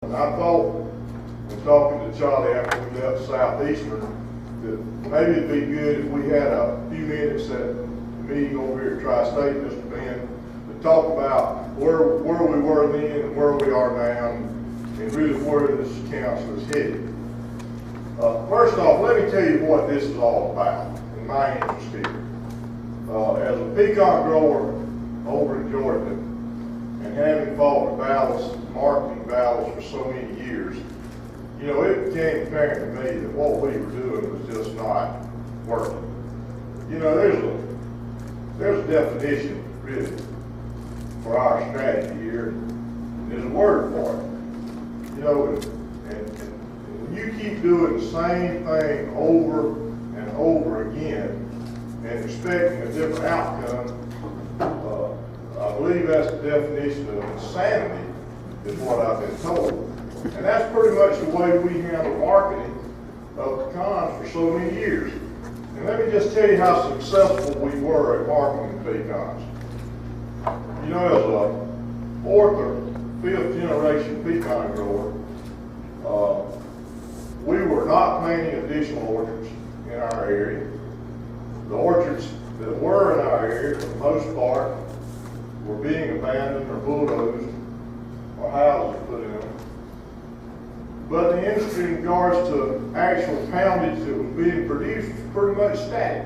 And I thought, when talking to Charlie after we left Southeastern, that maybe it'd be good if we had a few minutes at the meeting over here at Tri-State, Mr. Ben, to talk about where we were then and where we are now, and really where this council is headed. First off, let me tell you what this is all about, in my interest here. As a pecan grower over in Georgia, and having fought battles, marketing battles for so many years, you know, it became apparent to me that what we were doing was just not working. You know, there's a definition, really, for our strategy here, and there's a word for it. You know, and when you keep doing the same thing over and over again and expecting a different outcome, I believe that's the definition of insanity, is what I've been told. And that's pretty much the way we handle marketing of pecans for so many years. And let me just tell you how successful we were at marketing pecans. You know, as a fourth or fifth generation pecan grower, we were not planting additional orchards in our area. The orchards that were in our area, for the most part, were being abandoned or bulldozed or houses put in them. But the industry in regards to actual poundage that was being produced was pretty much static.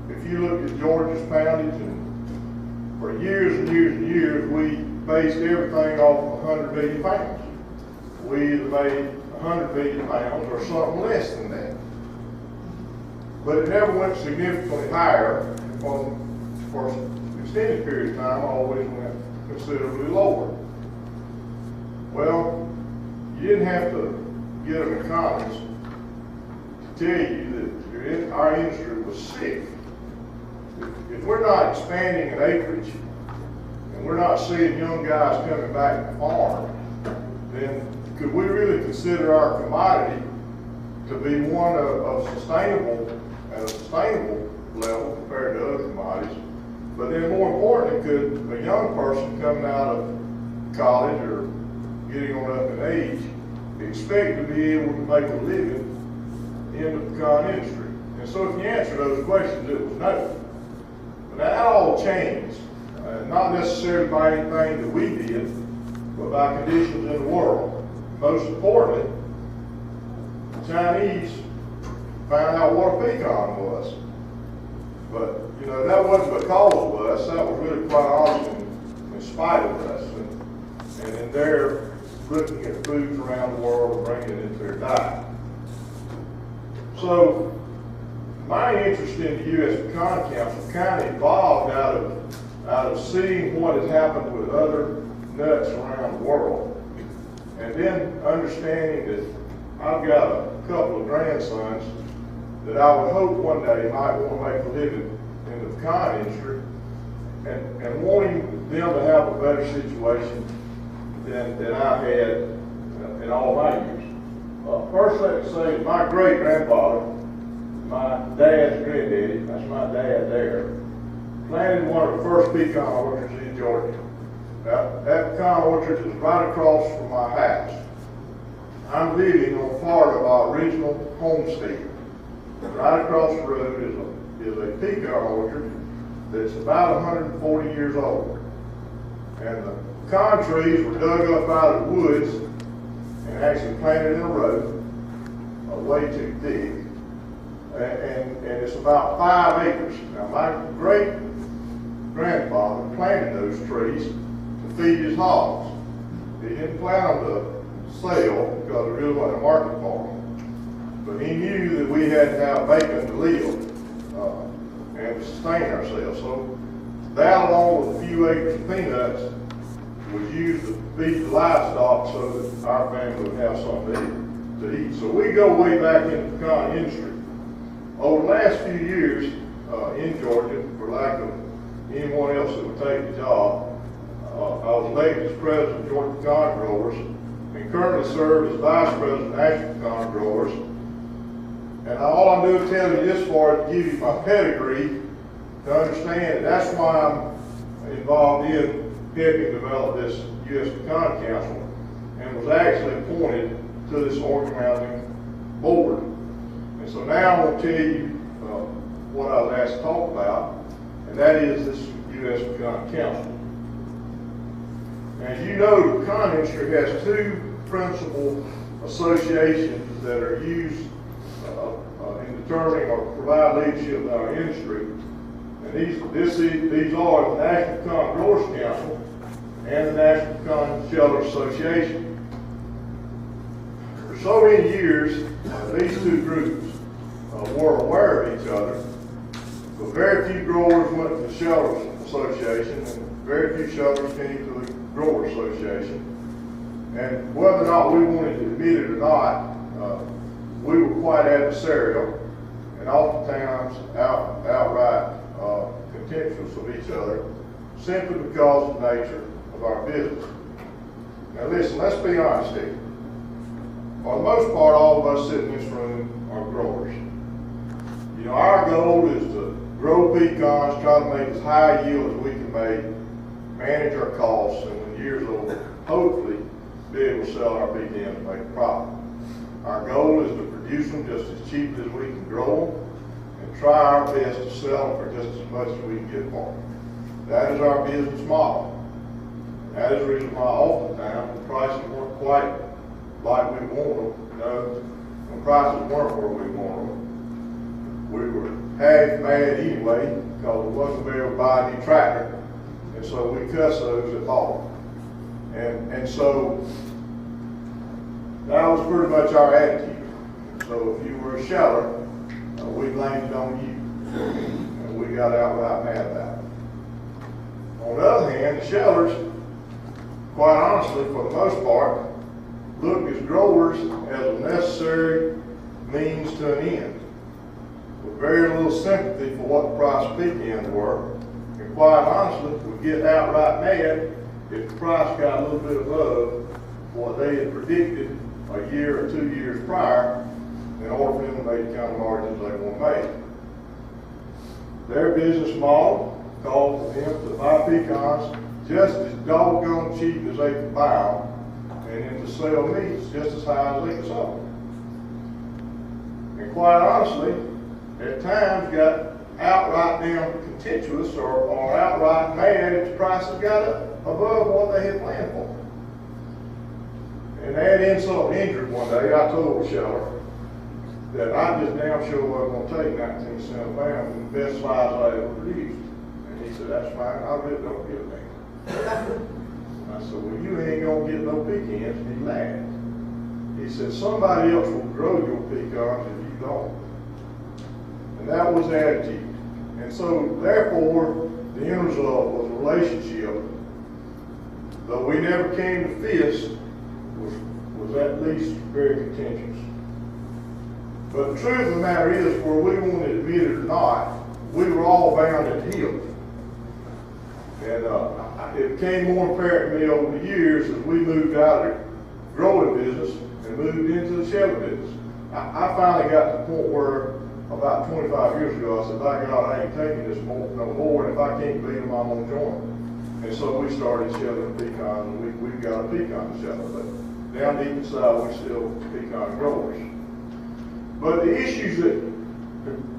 If you look at Georgia's poundage, and for years and years and years, we based everything off 100 million pounds. We either made 100 million pounds or something less than that. But it never went significantly higher. For an extended period of time, always went considerably lower. Well, you didn't have to get an economist to tell you that our industry was sick. If we're not expanding in acreage, and we're not seeing young guys coming back to farm, then could we really consider our commodity to be one of sustainable, at a sustainable level compared to other commodities? But then more importantly, could a young person coming out of college or getting on up in age expect to be able to make a living in the pecan industry? And so if you answer those questions, it was no. But that all changed, not necessarily by anything that we did, but by conditions in the world. Most importantly, the Chinese found out what a pecan was. But, you know, that wasn't because of us, that was really quite honestly in spite of us. And then they're looking at foods around the world and bringing it into their diet. So, my interest in the U.S. Pecan Council kind of evolved out of seeing what has happened with other nuts around the world. And then understanding that I've got a couple of grandsons that I would hope one day might want to make a living in the pecan industry, and wanting them to have a better situation than I had in all my years. First, let me say, my great-grandfather, my dad's granddaddy, that's my dad there, planted one of the first pecan orchards in Georgia. Now, that pecan orchard is right across from my house. I'm living on part of our original homestead. Right across the road is a pecan orchard that's about 140 years old. And the pecan trees were dug up out of the woods and actually planted in a row, way too thick. And it's about 5 acres. Now, my great-grandfather planted those trees to feed his hogs. He didn't plant them to sell because it really wasn't a market for them. But he knew that we had to have bacon to live and to sustain ourselves. So that, along with a few acres of peanuts, was used to feed the livestock so that our family would have something to eat. So we go way back in the pecan industry. Over the last few years in Georgia, for lack of anyone else that would take the job, I was elected as president of Georgia Pecan Growers and currently serve as vice president of National Pecan Growers. And all I'm doing is telling you this for to give you my pedigree to understand that that's why I'm involved in helping develop this U.S. Pecan Council. and was actually appointed to this organizing board. And so now I'm going to tell you what I was asked to talk about, and that is this U.S. Pecan Council. As you know, the pecan industry has two principal associations that are used in determining or provide leadership in our industry. And these are the National Pecan Growers Council and the National Pecan Shellers Association. For so many years, these two groups were aware of each other, but very few growers went to the Shellers Association, and very few shellers came to the Grower Association. And whether or not we wanted to admit it or not, we were quite adversarial and oftentimes outright contemptuous of each other, simply because of the nature of our business. Now listen, let's be honest here. For the most part, all of us sitting in this room are growers. You know, our goal is to grow pecans, try to make as high a yield as we can make, manage our costs, and when the year's over, hopefully be able to sell our pecans and make a profit. Our goal is to produce them just as cheap as we can grow them, and try our best to sell them for just as much as we can get for them. That is our business model. That is the reason why oftentimes the prices weren't quite like we want them. You know, when prices weren't where we want them, we were half mad anyway because we wasn't going to be able to buy a new tractor, and so we cussed those that bought them. And so that was pretty much our attitude. So if you were a sheller, we blamed it on you, and we got outright mad about it. On the other hand, the shellers, quite honestly, for the most part, looked as growers as a necessary means to an end, with very little sympathy for what the price of pecans were, and quite honestly, would get outright mad if the price got a little bit above what they had predicted a year or 2 years prior in order for them to make the kind of margins they want to make. Their business model called for them to buy pecans just as doggone cheap as they could buy them, and then to sell meats just as high as they could sell them. And quite honestly, at times got outright damn contemptuous or outright mad if the prices got up above what they had planned for. And add insult to injury one day, I told the sheller that I just damn sure wasn't going to take 19 cents a pound from the best slice I ever produced. And he said, that's fine, I really don't give a damn. I said, well, you ain't going to get no pecans. He laughed. He said, somebody else will grow your pecans if you don't. And that was the attitude. And so, therefore, the end result was a relationship, though we never came to fist, was at least very contentious. But the truth of the matter is, whether we wanted to admit it or not, we were all bound at the hip. And it became more apparent to me over the years as we moved out of the growing business and moved into the shelling business. I finally got to the point where, about 25 years ago, I said, by God, I ain't taking this no more, and if I can't beat them, I'm going to join them. And so we started shelling pecans, and we've got a pecan sheller, but down deep inside, we're still pecan growers. But the issues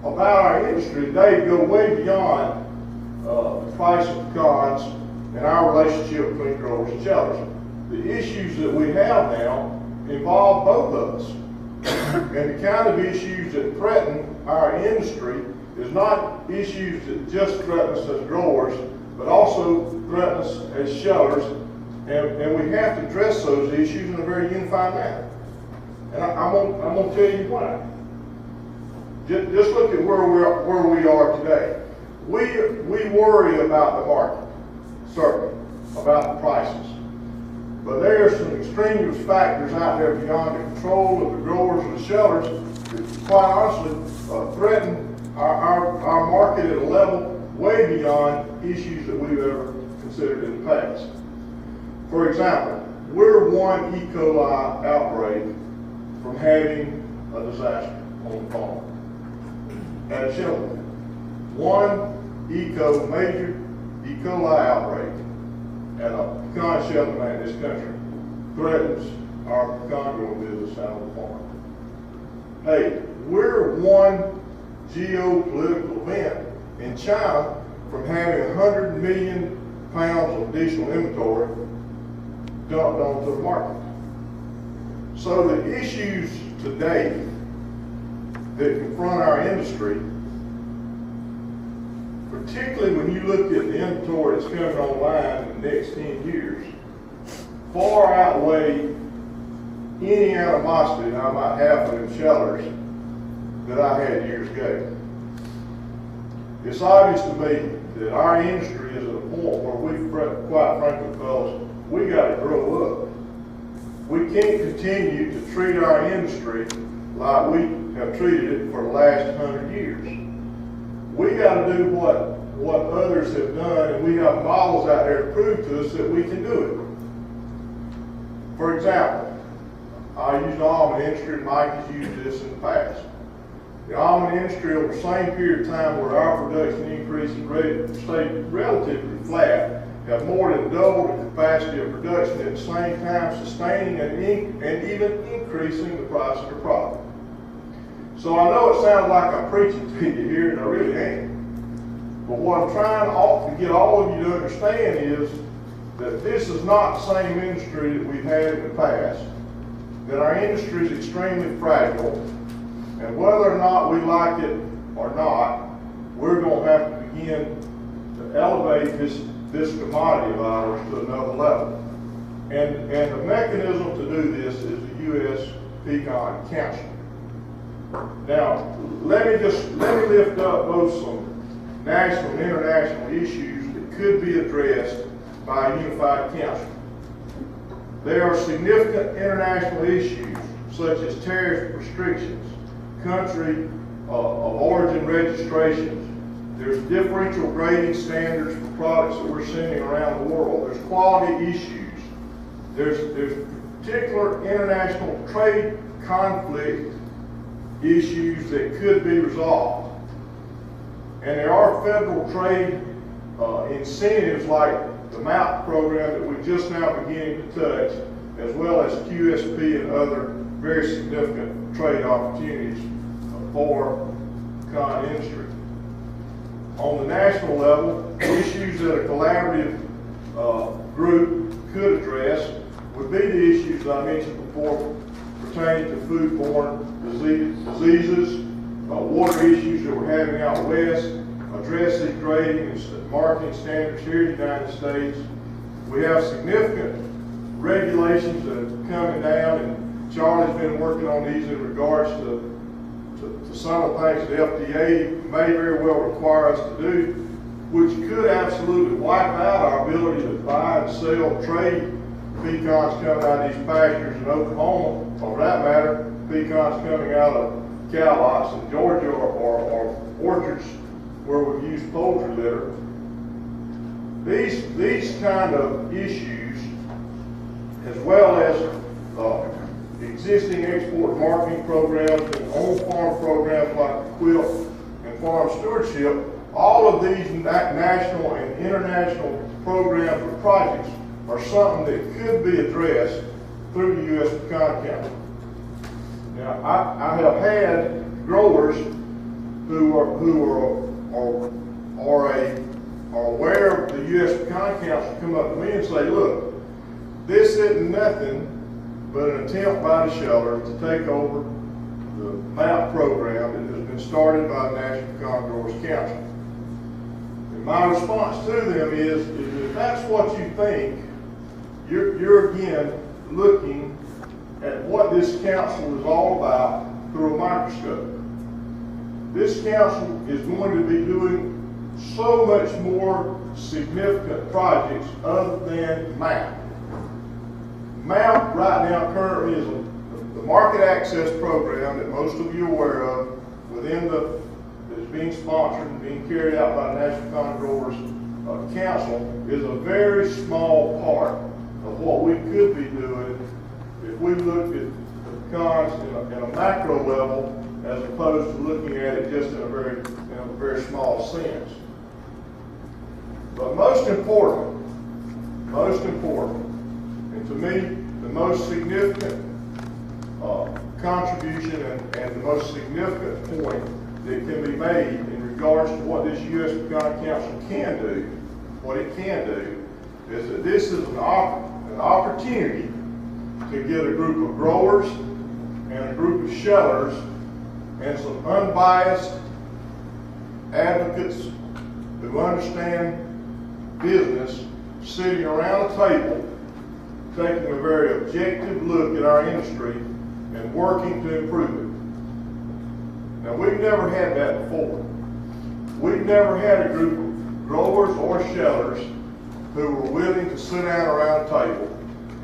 about our industry today go way beyond the price of pecans and our relationship between growers and shellers. The issues that we have now involve both of us. And the kind of issues that threaten our industry is not issues that just threaten us as growers, but also threaten us as shellers. And we have to address those issues in a very unified manner. And I'm going to tell you why. Just look at where we are today. We worry about the market, certainly, about the prices. But there are some extraneous factors out there beyond the control of the growers and the shellers that, quite honestly, threaten our market at a level way beyond issues that we've ever considered in the past. For example, we're one E. coli outbreak from having a disaster on the farm at a shelter. One major E. coli outbreak at a pecan shelter plant in this country threatens our pecan growing business out on the farm. Hey, we're one geopolitical event in China from having 100 million pounds of additional inventory dumped onto the market. So the issues today that confront our industry, particularly when you look at the inventory that's coming online in the next 10 years, far outweigh any animosity I might have for them shellers that I had years ago. It's obvious to me that our industry is at a point where we, quite frankly, fellas, we got to grow up. We can't continue to treat our industry like we have treated it for the last 100 years. We got to do what others have done, and we have models out there to prove to us that we can do it. For example, I use the almond industry, and Mike has used this in the past. The almond industry, over the same period of time where our production increase stayed relatively flat, have more than doubled the capacity of production at the same time, sustaining and even increasing the price of the product. So I know it sounds like I'm preaching to you here, and I really ain't. But what I'm trying to get all of you to understand is that this is not the same industry that we've had in the past, that our industry is extremely fragile, and whether or not we like it or not, we're going to have to begin to elevate this commodity of ours to another level. And the mechanism to do this is the U.S. Pecan Council. Now, let me lift up both some national and international issues that could be addressed by a unified council. There are significant international issues such as tariff restrictions, country of origin registrations. There's differential grading standards for products that we're sending around the world. There's quality issues. There's particular international trade conflict issues that could be resolved. And there are federal trade incentives like the MAP program that we're just now beginning to touch, as well as QSP and other very significant trade opportunities for the pecan industry. On the national level, issues that a collaborative group could address would be the issues that I mentioned before pertaining to foodborne diseases, water issues that we're having out west, address these grading and marketing standards here in the United States. We have significant regulations that are coming down, and Charlie's been working on these in regards to some of the things the FDA may very well require us to do, which could absolutely wipe out our ability to buy and sell trade pecans coming out of these pastures in Oklahoma, or for that matter, pecans coming out of cow lots in Georgia or orchards where we've used poultry litter. These kind of issues, as well as existing export marketing programs and on-farm programs like QUIP and farm stewardship, all of these national and international programs or projects are something that could be addressed through the U.S. Pecan Council. Now, I have had growers who are aware of the U.S. Pecan Council come up to me and say, look, this isn't nothing but an attempt by the sheller to take over the MAP program that has been started by the National Pecan Growers Council. And my response to them is if that's what you think, you're again looking at what this council is all about through a microscope. This council is going to be doing so much more significant projects other than MAP. MAP right now currently is the market access program that most of you are aware of that's being sponsored and being carried out by the National Pecan Growers Council is a very small part of what we could be doing if we looked at the pecans in a macro level as opposed to looking at it just in a very small sense. But most important, and to me, the most significant contribution and the most significant point that can be made in regards to what this U.S. Pecan Council can do, what it can do, is that this is an opportunity to get a group of growers and a group of shellers and some unbiased advocates who understand business sitting around a table, taking a very objective look at our industry and working to improve it. Now, we've never had that before. We've never had a group of growers or shellers who were willing to sit down around a table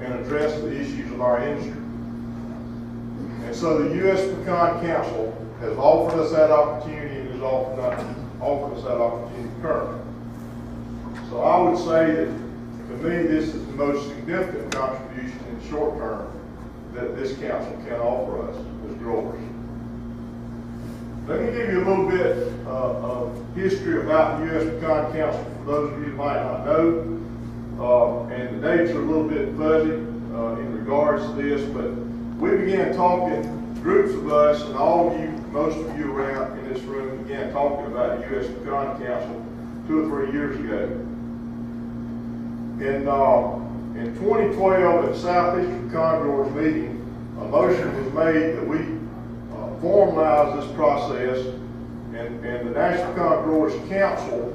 and address the issues of our industry. And so the U.S. Pecan Council has offered us that opportunity and has offered us that opportunity currently. So I would say that, to me, this is the most significant contribution in the short term that this council can offer us as growers. Let me give you a little bit of history about the U.S. Pecan Council for those of you who might not know. And the dates are a little bit fuzzy in regards to this, but we began talking, groups of us, and all of you, most of you around in this room, began talking about the U.S. Pecan Council 2 or 3 years ago. In 2012, at the Southeastern Pecan Growers meeting, a motion was made that we formalize this process, and the National Pecan Growers Council,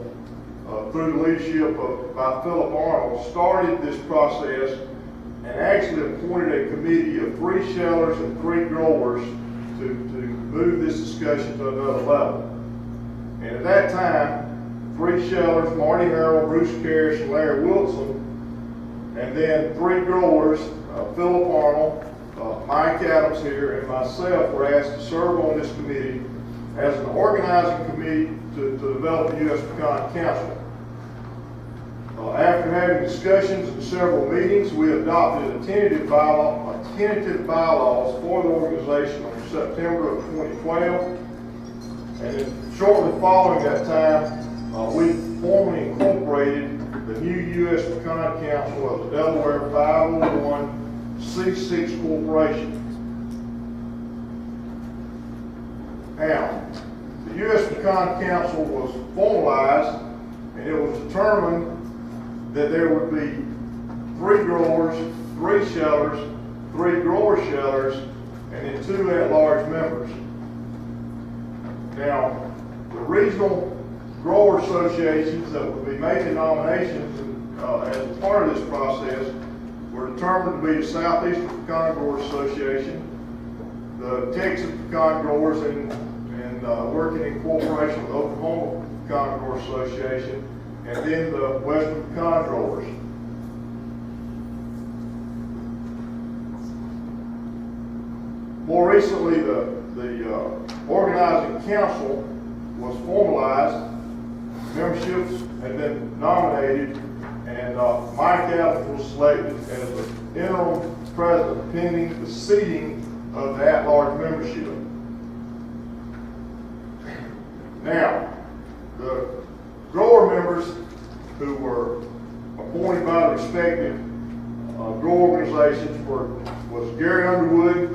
through the leadership by Philip Arnold, started this process and actually appointed a committee of 3 shellers and 3 growers to move this discussion to another level. And at that time, 3 shellers, Marty Harrell, Bruce Karras, and Larry Wilson, and then 3 growers, Philip Arnold, Mike Adams here, and myself were asked to serve on this committee as an organizing committee to develop the U.S. Pecan Council. After having discussions and several meetings, we adopted a tentative bylaws for the organization in September of 2012. And then shortly following that time, we formally incorporated the new U.S. Pecan Council as a Delaware 501c6 corporation. Now, the U.S. Pecan Council was formalized, and it was determined that there would be 3 growers, 3 shellers, 3 grower shellers, and then 2 at-large members. Now, the regional grower associations that would be making nominations as a part of this process were determined to be the Southeastern Pecan Growers Association, the Texas Pecan Growers, and working in cooperation with Oklahoma Pecan Growers Association, and then the Western Pecan Growers. More recently, the organizing council was formalized, memberships had been nominated, and Mike Adams was selected as the interim president pending the seating of the at-large membership. Now, the grower members who were appointed by the respective grower organizations was Gary Underwood,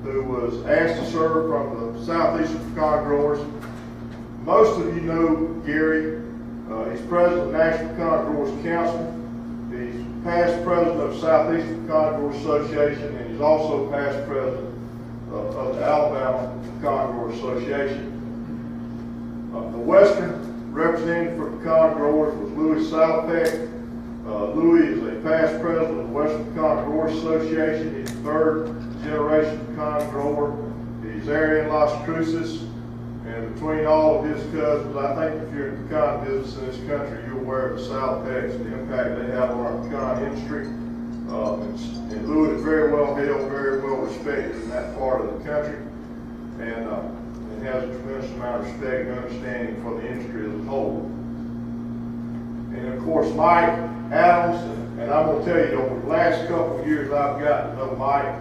who was asked to serve from the Southeastern Pecan Growers. Most of you know Gary. He's president of the National Pecan Growers Council. He's past president of Southeastern Pecan Growers Association, and he's also past president of the Alabama Pecan Growers Association. The Western representative for pecan growers was Louis Salopek. Louis is a past president of the Western Pecan Growers Association. He's a 3rd generation pecan grower. He's Aryan Las Cruces. And between all of his cousins, I think if you're in the pecan business in this country, you're aware of the Salopeks and the impact they have on our pecan industry. And Louis is very well held, very well respected in that part of the country, and has a tremendous amount of respect and understanding for the industry as a whole. And of course, Mike Adams, and I'm going to tell you, over the last couple of years, I've gotten to know Mike,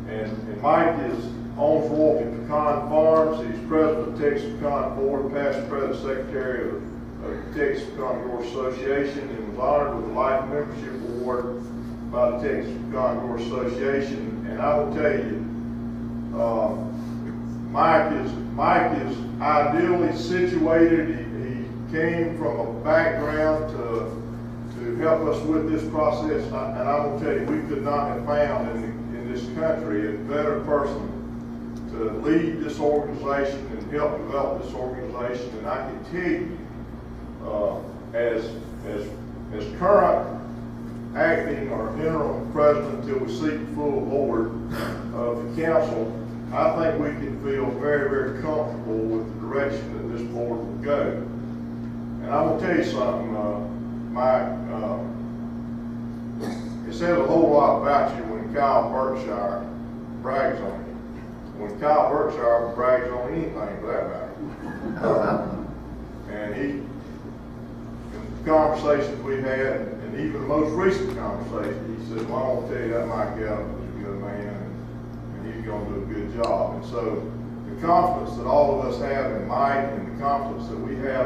and Mike owns Royalty Pecan Farms. He's president of Texas Pecan Board, past president secretary of the Texas Pecan Growers Association, and was honored with the Life Membership Award by the Texas Pecan Growers Association, and I will tell you, Mike is ideally situated. He came from a background to help us with this process, and I will tell you, we could not have found in this country a better person to lead this organization and help develop this organization. And I can tell you, as current acting or interim president until we seek full board of the council, I think we can feel very, very comfortable with the direction that this board will go. And I'm going to tell you something, Mike, it says a whole lot about you when Kyle Berkshire brags on you. When Kyle Berkshire brags on anything for that matter. And in the conversations we had, and even the most recent conversation, he said, well, I want to tell you that Mike Gallup is a good man, and he's going to do a good job. And so the confidence that all of us have in Mike, and the confidence that we have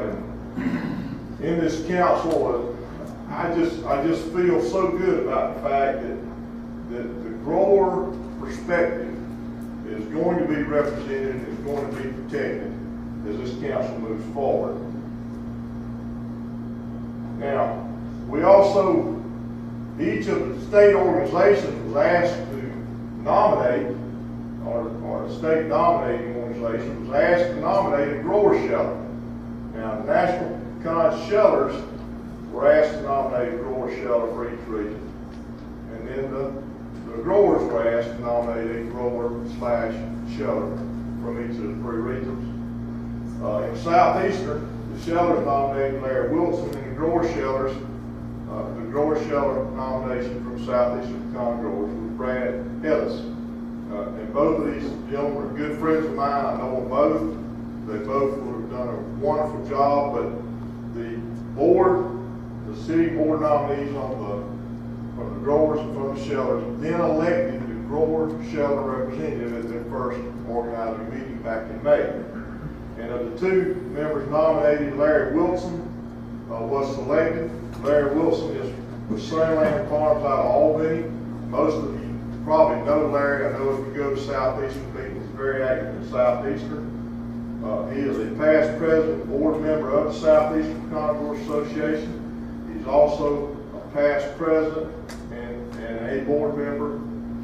in this council, I just feel so good about the fact that the grower perspective is going to be represented and is going to be protected as this council moves forward. Now, we also, each of the state organizations was asked to nominate, or the state nominating organization was asked to nominate a grower shelter. Now, the National Pecan Shelters were asked to nominate a grower shelter for each region. And then the growers were asked to nominate a grower/shelter from each of the 3 regions. In Southeastern, the shelters nominated Larry Wilson, and the grower shelters, the grower shelter nomination from Southeastern Pecan Growers was Brad Ellis. And both of these gentlemen are good friends of mine. I know them both. They both have done a wonderful job, but the board, the city board nominees from the growers and from the shelters, then elected the grower shelter representative at their first organizing meeting back in May. And of the 2 members nominated, Larry Wilson was selected. Larry Wilson is with Sunnyland Farms out of Albany. Most of you probably know Larry. I know if you go to Southeastern meetings, he's very active in Southeastern. He is a past president, board member of the Southeastern Pecan Growers Association. He's also a past president and a board member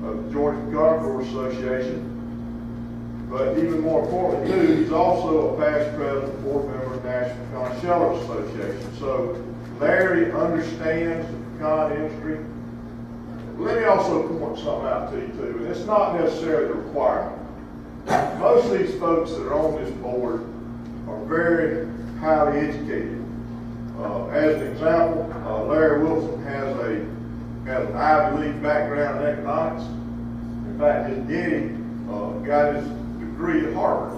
of the Georgia Pecan Growers Association. But even more importantly, too, he's also a past president, board member of the National Pecan Shelters Association. So Larry understands the pecan industry. Let me also point something out to you, too, and it's not necessarily a requirement. Most of these folks that are on this board are very highly educated. As an example, Larry Wilson has an Ivy League background in economics. In fact, his daddy got his degree at Harvard.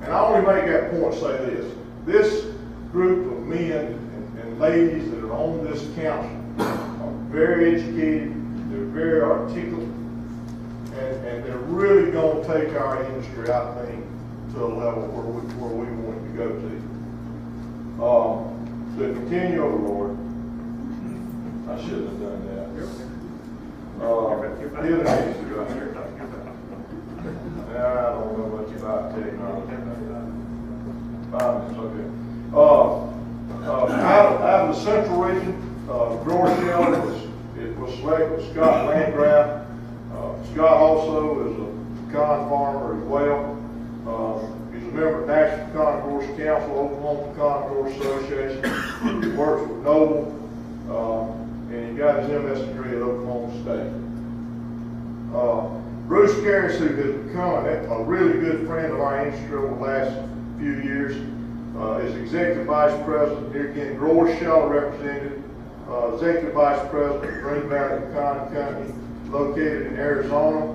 And I only make that point to say this. This group of men and ladies that are on this council are very educated, they're very articulate, and they're really going to take our industry, I think, to a level where we want it to go to. To continue, oh Lord, I shouldn't have done that. The other needs to go. I don't know much about technology. Okay. Out of the central region, grower shelter was selected with Scott Landgraf. Scott also is a pecan farmer as well. He's a member of the National Pecan Growers Council, Oklahoma Pecan Growers Association. He works with Noble, and he got his MS degree at Oklahoma State. Bruce Karras, who has become a really good friend of our industry over the last few years, is Executive Vice President, here again, Grower Shelter Representative, Executive Vice President of Green Valley Pecan Company, located in Arizona.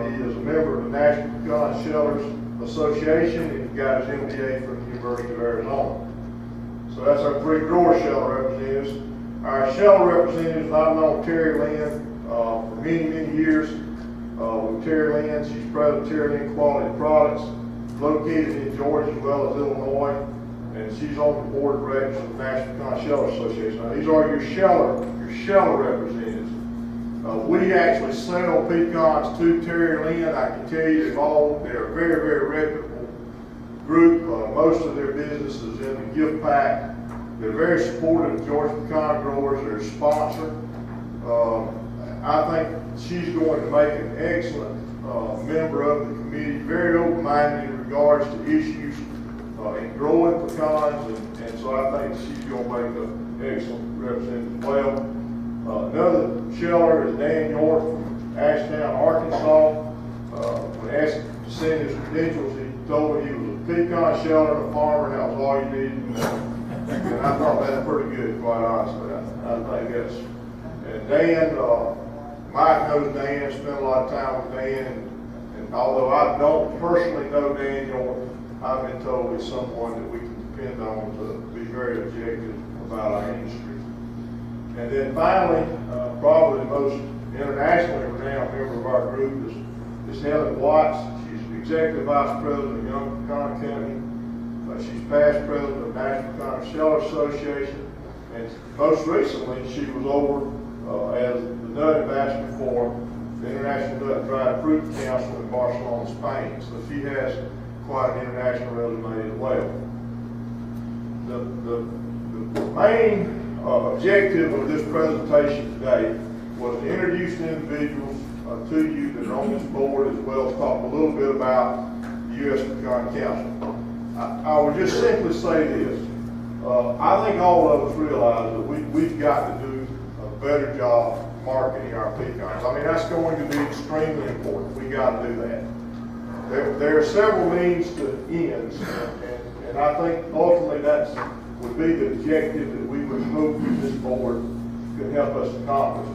He is a member of the National Pecan Shelters Association, and he got his MBA from the University of Arizona. So that's our 3 grower shelter representatives. Our shelter representatives, I've known Terry Lynn for many, many years. With Terry Lynn, she's president of Terry Lynn Quality Products, located in Georgia as well as Illinois, and she's on the board of directors of the National Pecan Shelter Association. Now, these are your your sheller representatives. We actually sell pecans to Terry Lynn. I can tell you they're a very, very reputable group. Most of their business is in the gift pack. They're very supportive of Georgia pecan growers. They're a sponsor. I think she's going to make an excellent member of the committee, very open-minded in regards to issues in growing pecans, and so I think she's going to make an excellent representative as well. Another sheller is Dan York from Ashdown, Arkansas. When asked to send his credentials, he told me he was a pecan sheller and a farmer, and that was all you needed to know. And I thought that's pretty good, quite honestly. I think that's, and Dan, Mike knows Dan, spent a lot of time with Dan, and although I don't personally know Dan York, I've been told he's someone that we can depend on to be very objective about our industry. And then finally, probably the most internationally renowned member of our group is Helen Watts. She's the Executive Vice President of Young Pecan Company. She's past president of National Pecan Sheller Association, and most recently she was over as the nut ambassador for the International Nut and Dried Fruit Council in Barcelona, Spain. So she has quite an international resume as well. The main objective of this presentation today was to introduce the individuals to you that are on this board, as well as talk a little bit about the U.S. Pecan Council. I would just simply say this. I think all of us realize that we've got to do a better job marketing our pecans. I mean, that's going to be extremely important. We got to do that. There are several means to ends, and I think ultimately that would be the objective that we would hope that this board could help us accomplish.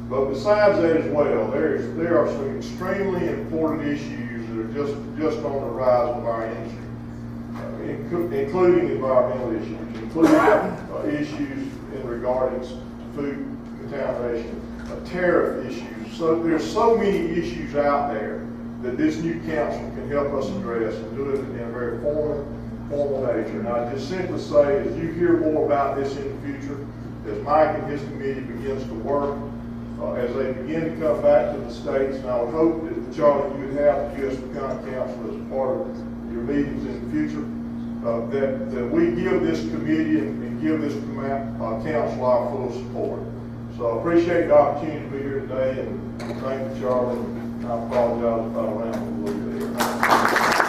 But besides that as well, there are some extremely important issues that are just on the rise of our industry. Including environmental issues, including issues in regarding to food contamination, tariff issues. So there's so many issues out there that this new council can help us address and do it in a very formal nature. And I just simply say, as you hear more about this in the future, as Mike and his committee begins to work, as they begin to come back to the states, and I would hope that, Charlie, you would have the U.S. Pecan Council as part of your meetings in the future. That we give this committee and give this council our full support. So I appreciate the opportunity to be here today, and thank you, Charlie. I apologize if I rambled a little bit here.